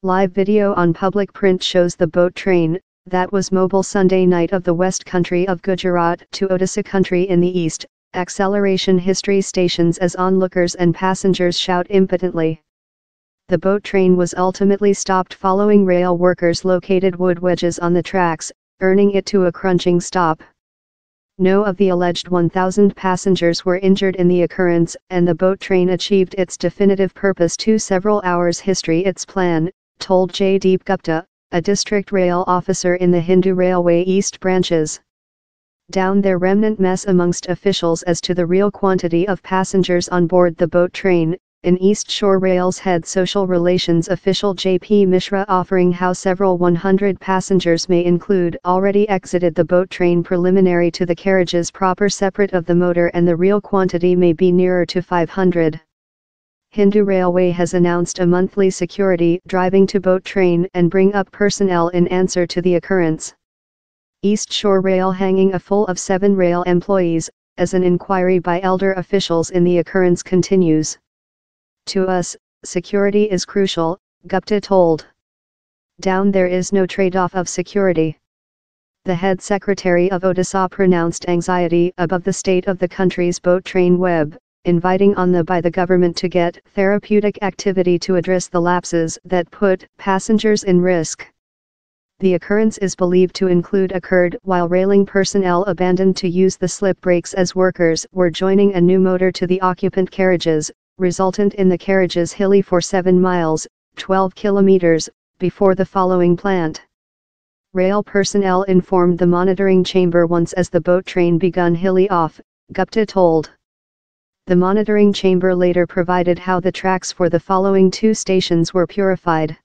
Live video on public print shows the boat train, that was mobile Sunday night of the West Country of Gujarat to Odisha Country in the East, acceleration history stations as onlookers and passengers shout impotently. The boat train was ultimately stopped following rail workers located wood wedges on the tracks, earning it to a crunching stop. No of the alleged 1,000 passengers were injured in the occurrence, and the boat train achieved its definitive purpose several hours history its plan, told Jaideep Gupta, a district rail officer in the Hindu Railway East branches. Down their remnant mess amongst officials as to the real quantity of passengers on board the boat train, in East Shore Rail's head social relations official J.P. Mishra offering how several 100 passengers may include already exited the boat train preliminary to the carriages proper separate of the motor and the real quantity may be nearer to 500. Hindu Railway has announced a monthly security driving to boat train and bring up personnel in answer to the occurrence. East Shore Rail hanging a full of 7 rail employees, as an inquiry by elder officials in the occurrence continues. To us, security is crucial, Gupta told. Down there is no trade-off of security. The head secretary of Odisha pronounced anxiety above the state of the country's boat train web, inviting on by the government to get therapeutic activity to address the lapses that put passengers in risk. The occurrence is believed to occurred while railing personnel abandoned to use the slip brakes as workers were joining a new motor to the occupant carriages, resultant in the carriages hilly for 7 miles, 12 kilometers, before the following plant. Rail personnel informed the monitoring chamber once as the boat train begun hilly off, Gupta told. The monitoring chamber later provided how the tracks for the following 2 stations were purified.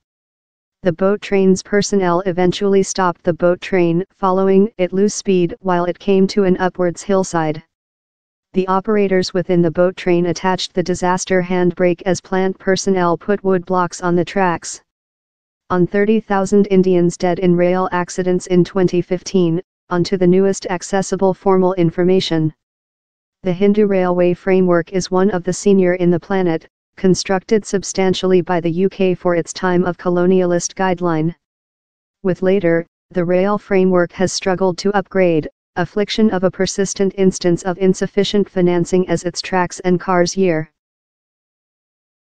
The boat train's personnel eventually stopped the boat train following it lose speed while it came to an upwards hillside. The operators within the boat train attached the disaster handbrake as plant personnel put wood blocks on the tracks. On 30,000 Indians dead in rail accidents in 2015, onto the newest accessible formal information. The Hindu Railway framework is one of the senior in the planet, constructed substantially by the UK for its time of colonialist guideline. With later, the rail framework has struggled to upgrade, affliction of a persistent instance of insufficient financing as its tracks and cars year.